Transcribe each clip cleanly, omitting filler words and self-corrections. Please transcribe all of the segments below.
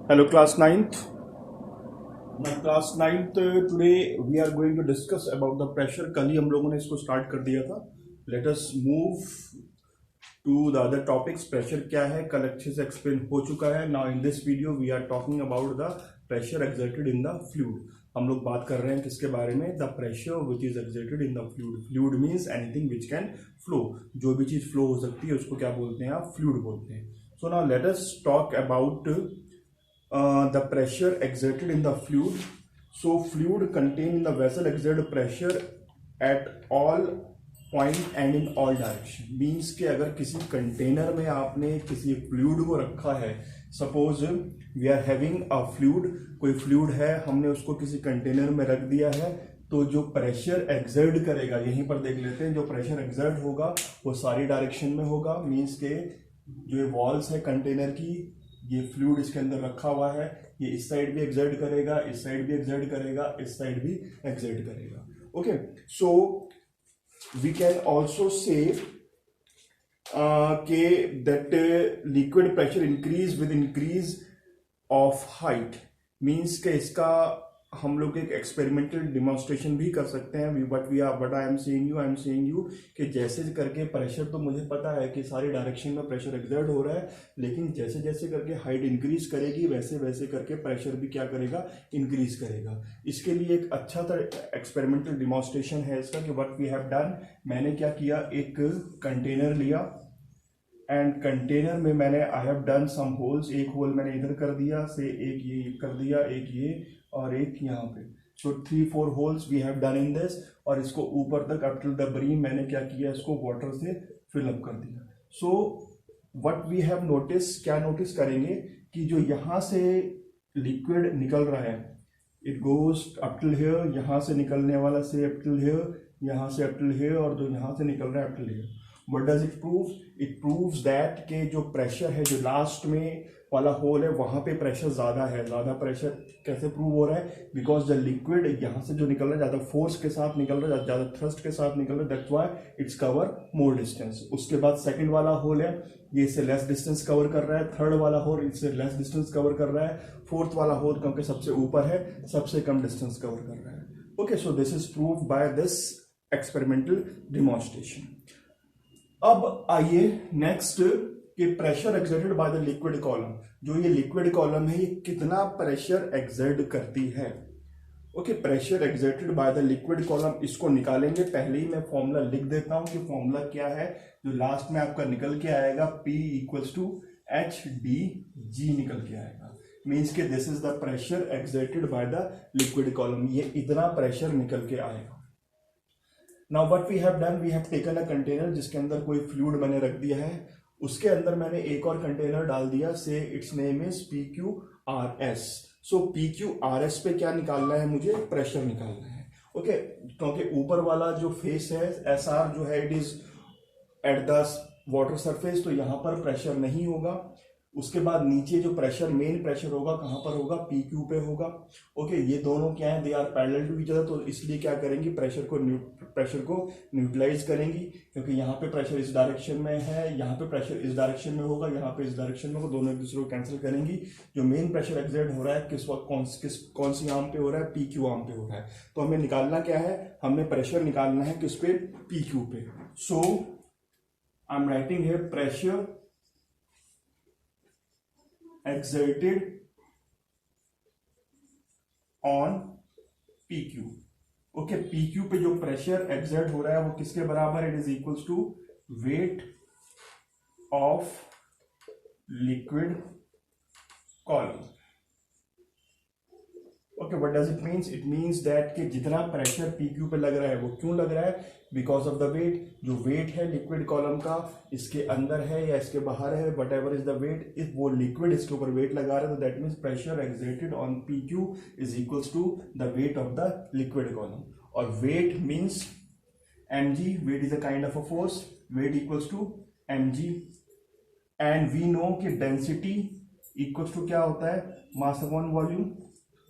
Hello, class ninth. Now, class ninth. Today we are going to discuss about the pressure. कल ही हम लोगों ने इसको start कर दिया था. Let us move to the other topics. Pressure क्या है? कल अच्छे से explain हो चुका है. Now in this video we are talking about the pressure exerted in the fluid. हम लोग बात कर रहे हैं किसके बारे में? The pressure which is exerted in the fluid. Fluid means anything which can flow. जो भी चीज flow हो सकती है उसको क्या बोलते हैं? आप fluid बोलते हैं. So now let us talk about the pressure exerted in the fluid. So fluid contained in the vessel exert pressure at all point and in all direction. Means कि अगर किसी कंटेनर में आपने किसी फ्लूइड को रखा है, suppose we are having a fluid, कोई फ्लूइड है, हमने उसको किसी कंटेनर में रख दिया है, तो जो प्रेशर एक्सर्ट करेगा, यहीं पर देख लेते हैं, जो प्रेशर एक्सर्ट होगा वो सारी डायरेक्शन में होगा. मीन्स के जो वॉल्स है कंटेनर की, ये फ्लूइड इसके अंदर रखा हुआ है, ये इस साइड भी एक्सर्ट करेगा, इस साइड भी एक्सर्ट करेगा, इस साइड भी एक्सर्ट करेगा. Okay, so we can also say के that liquid pressure increase with increase of height. Means के इसका हम लोग एक एक्सपेरिमेंटल डिमॉन्स्ट्रेशन भी कर सकते हैं. But I am saying you कि जैसे करके प्रेशर, तो मुझे पता है कि सारी डायरेक्शन में प्रेशर एक्सर्ट हो रहा है, लेकिन जैसे जैसे करके हाइट इंक्रीज करेगी वैसे वैसे करके प्रेशर भी क्या करेगा, इंक्रीज करेगा. इसके लिए एक अच्छा सा एक्सपेरिमेंटल डिमॉन्स्ट्रेशन है इसका कि व्हाट वी हैव डन. मैंने क्या किया, एक कंटेनर लिया एंड कंटेनर में मैंने I have done some holes. एक होल मैंने इधर कर दिया, से एक ये कर दिया, एक ये और एक यहाँ पे. So 3-4 holes we have done in this. और इसको ऊपर तक अप टिल द ब्रीम मैंने क्या किया, इसको वाटर से फिल अप कर दिया. So what we have notice, क्या नोटिस करेंगे कि जो यहाँ से लिक्विड निकल रहा है, it goes up till here, यहाँ से निकलने वाला से अप टिल हियर, यहाँ से अप टिल हियर, और जो यहाँ से निकल रहा है up till here. What does it prove? It proves that के जो प्रेशर है, जो लास्ट में वाला होल है, वहां पे प्रेशर ज्यादा है. ज्यादा प्रेशर कैसे प्रूव हो रहा है? बिकॉज द लिक्विड यहाँ से जो निकल रहा है ज्यादा फोर्स के साथ निकल रहा है, ज्यादा थ्रस्ट के साथ निकल रहा है, that's why its cover more distance. उसके बाद सेकंड वाला होल है, ये इससे लेस डिस्टेंस कवर कर रहा है. थर्ड वाला होल इससे लेस डिस्टेंस कवर कर रहा है. फोर्थ वाला होल क्योंकि सबसे ऊपर है, सबसे कम डिस्टेंस कवर कर रहा है. Okay, so this is prove by this experimental demonstration. अब आइए नेक्स्ट कि pressure exerted by the liquid column. जो ये लिक्विड कॉलम है, ये कितना प्रेशर एक्सर्ट करती है. Okay, pressure exerted by the liquid column, इसको निकालेंगे. पहले ही मैं फॉर्मूला लिख देता हूं कि फॉर्मूला क्या है. जो लास्ट में आपका निकल के आएगा, P इक्वल्स टू HdG निकल के आएगा. मीन्स के this is the pressure exerted by the liquid column. ये इतना प्रेशर निकल के आएगा. Now what we have done, we have taken a container जिसके अंदर कोई फ्लूइड मैंने रख दिया है, उसके अंदर मैंने एक और कंटेनर डाल दिया, से it's name is PQRS. So PQRS पे क्या निकालना है, मुझे प्रेशर निकालना है. ओके, क्योंकि ऊपर वाला जो फेस है SR जो है, it is at the water surface, तो यहां पर प्रेशर नहीं होगा. उसके बाद नीचे जो प्रेशर, मेन प्रेशर होगा कहां पर होगा, PQ पे होगा. ओके, ये दोनों क्या है, they are parallel to each other, तो इसलिए क्या करेंगे, प्रेशर को न्यूट्रलाइज करेंगी. क्योंकि यहाँ पे प्रेशर इस डायरेक्शन में है, यहाँ पे प्रेशर इस डायरेक्शन में होगा, यहाँ पे इस डायरेक्शन में होगा, दोनों एक दूसरे को कैंसिल करेंगी. जो मेन प्रेशर एक्सर्ट हो रहा है किस वक्त, कौन सी आर्म पे हो रहा है, PQ आर्म पे हो रहा है. तो हमें निकालना क्या है, हमें प्रेशर निकालना है किस पे, PQ पे. So I am writing here pressure exerted on PQ. Okay, PQ पे जो प्रेशर एक्सर्ट हो रहा है वो किसके बराबर है, it is equals to weight of liquid column. Okay, what does it means, it means that कि जितना प्रेशर PQ पे लग रहा है वो क्यों लग रहा है, बिकॉज ऑफ द वेट. जो वेट है लिक्विड कॉलम का, इसके अंदर है या इसके बाहर है, whatever is the weight, if वो लिक्विड इसके ऊपर वेट लगा रहा है, तो that means pressure exerted on PQ is equals to the weight of the liquid column. और weight means mg, weight is a kind of a force, weight equals to mg. And we know कि density equals to क्या होता है, mass upon volume.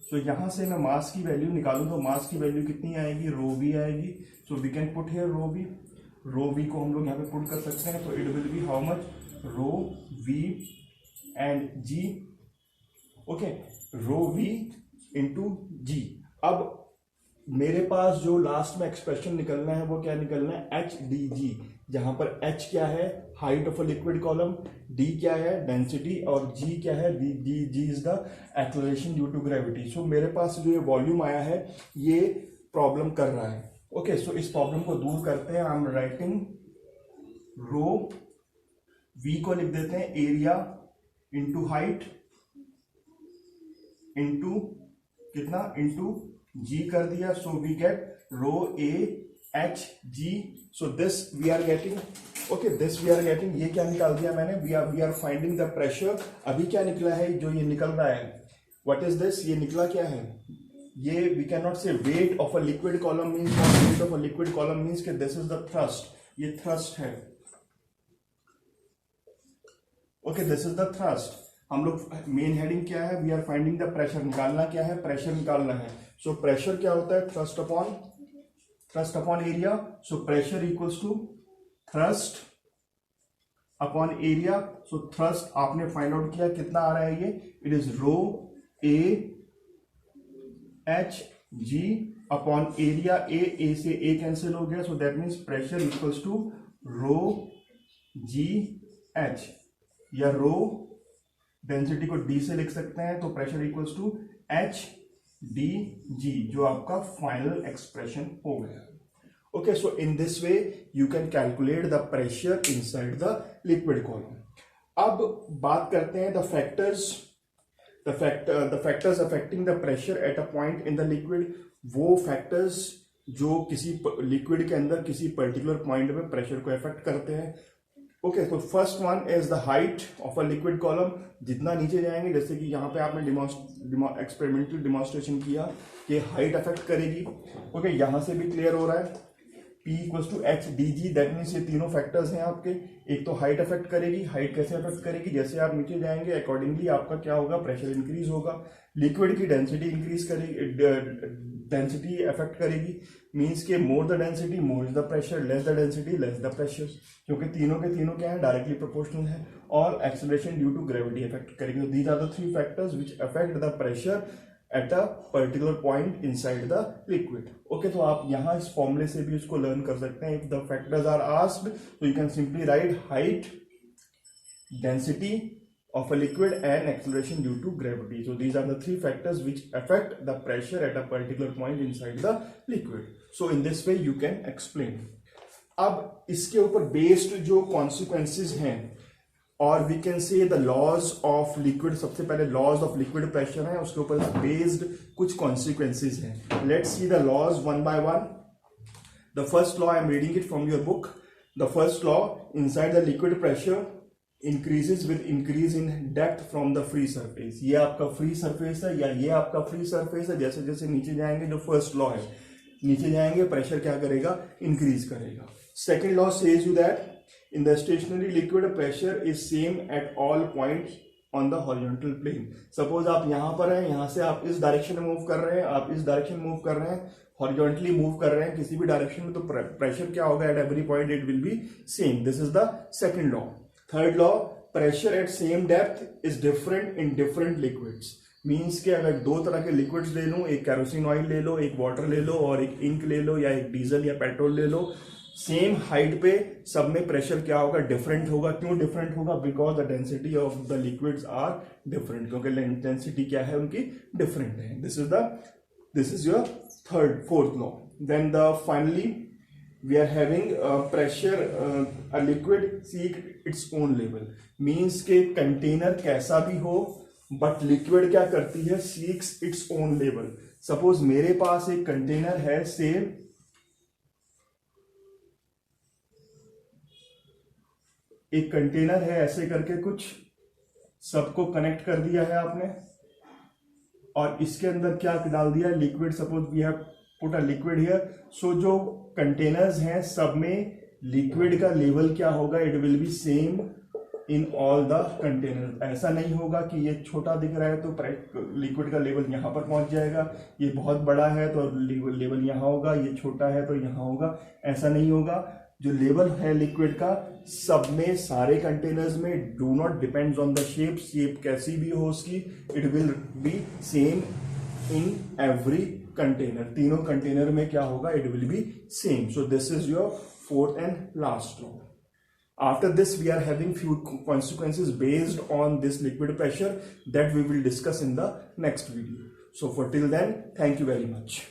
तो यहां से मैं मास की वैल्यू निकालूं तो मास की वैल्यू कितनी आएगी, रो बी आएगी. So we can put here rho b को हम लोग यहाँ पे पुट कर सकते हैं. तो it will be how much, rho V and G okay, rho V into G. अब मेरे पास जो लास्ट में एक्सप्रेशन निकलना है वो क्या निकलना है, एच डी जी, जहां पर एच क्या है, height of a liquid column, D क्या है, डेंसिटी, और जी क्या है, G is the acceleration due to gravity. So मेरे पास जो ये वॉल्यूम आया है ये प्रॉब्लम कर रहा है। ओके, सो इस प्रॉब्लम को दूर करते हैं। I am writing rho V को लिख देते हैं एरिया इंटू हाइट इंटू कितना, इंटू जी कर दिया। So we get rho A h g. So this we are getting, okay, this we are getting, ये क्या निकाल दिया मैंने, we are finding the pressure. अभी क्या निकला है, जो ये निकल रहा है, व्हाट इज दिस, ये निकला क्या है, ये we can not say weight of a liquid column means, weight of a liquid column means कि दिस इज द थ्रस्ट, ये थ्रस्ट है। Okay, this is the thrust. हम लोग मेन हेडिंग क्या है, we are finding the pressure, निकालना क्या है, प्रेशर निकालना है। सो प्रेशर क्या होता है, thrust upon area. So pressure equals to thrust upon area. So thrust आपने फाइंड आउट किया, कितना आ रहा है ये, it is rho A h g upon area, A से ए कैंसिल हो गया। So that means pressure equals to rho g h, या रो डेंसिटी को डी से लिख सकते हैं, तो pressure equals to h d g, जो आपका फाइनल एक्सप्रेशन हो गया। Okay, so in this way you can calculate the pressure inside the liquid column. अब बात करते हैं the factors affecting the pressure at a point in the liquid. वो factors जो किसी लिक्विड के अंदर किसी पर्टिकुलर पॉइंट में प्रेशर को अफेक्ट करते हैं। ओके, तो first one is the height of a liquid column. जितना नीचे जाएंगे, जैसे कि यहाँ पे आपने एक्सपेरिमेंटल डिमॉन्स्ट्रेशन किया कि हाइट अफेक्ट करेगी। ओके, यहाँ से भी क्लियर हो रहा है, P equals to h d g, that means ये तीनों फैक्टर्स हैं आपके। एक तो हाइट अफेक्ट करेगी, हाइट कैसे अफेक्ट करेगी, जैसे आप नीचे जाएंगे अकॉर्डिंगली आपका क्या होगा, प्रेशर इंक्रीज होगा। लिक्विड की डेंसिटी इंक्रीज करेगी, डेंसिटी अफेक्ट करेगी, मीन्स के more the density more is the pressure, less the density less the pressure, क्योंकि तीनों के तीनों क्या है, डायरेक्टली प्रोपोर्शनल है। और acceleration due to gravity affect करेगी। तो these are the three factors which affect the pressure at a particular point inside the liquid. Okay, तो आप यहां इस फॉर्मूले से भी उसको लर्न कर सकते हैं। If the factors are asked, तो you can simply write height, density of a liquid and acceleration due to gravity. So these are the three factors which affect the pressure at a particular point inside the liquid. So in this way you can explain. अब इसके ऊपर based जो consequences हैं, और we can say the laws of liquid, सबसे पहले laws of liquid pressure है, उसके ऊपर based कुछ consequences हैं. Let's see the laws one by one. The first law, I am reading it from your book. The first law, inside the liquid pressure increases with increase in depth from the free surface. ये आपका free surface है या ये आपका free surface है। जैसे जैसे नीचे जाएंगे, जो first law है, नीचे जाएंगे प्रेशर क्या करेगा, इंक्रीज करेगा। Second law says you that in the stationary liquid pressure is same at all points on the horizontal plane. Suppose आप यहाँ पर हैं, यहाँ से आप इस डायरेक्शन में मूव कर रहे हैं, आप इस डायरेक्शन मूव कर रहे हैं, हॉरिजॉन्टली मूव कर रहे हैं किसी भी डायरेक्शन में, तो प्रेशर क्या होगा, at every point it will B same. This is the second law. Third law, pressure at same depth is different in different liquids. Means कि अगर दो तरह के लिक्विड्स ले लूं, एक कैरोसिन ऑयल ले लो, एक वाटर ले लो, और एक इंक ले लो, या एक डीजल या पेट्रोल ले लो, सेम हाइट पे सब में प्रेशर क्या होगा, डिफरेंट होगा। क्यों डिफरेंट होगा? Because the density of the liquids are different, क्योंकि डेंसिटी क्या है उनकी, डिफरेंट है। This is your fourth law. Then finally we are having pressure, a liquid seek its own level. Means के कंटेनर कैसा भी हो, बट लिक्विड क्या करती है, seeks its own level. Suppose मेरे पास एक कंटेनर है, से एक कंटेनर है, ऐसे करके कुछ सबको कनेक्ट कर दिया है आपने, और इसके अंदर क्या डाल दिया, liquid. Suppose we have put a liquid here. So जो कंटेनर्स हैं सब में लिक्विड का लेवल क्या होगा, it will B same in all the container. ऐसा नहीं होगा कि ये छोटा दिख रहा है तो लिक्विड का लेवल यहाँ पर पहुंच जाएगा, ये बहुत बड़ा है तो लेवल यहाँ होगा, ये छोटा है तो यहाँ होगा, ऐसा नहीं होगा। जो लेवल है लिक्विड का सब में, सारे कंटेनर्स में, do not depends on the shape कैसी भी हो उसकी, it will B same in every container, तीनों कंटेनर में क्या होगा, it will B same. So this is your fourth and last law. After this, we are having few consequences based on this liquid pressure that we will discuss in the next video. So for till then, thank you very much.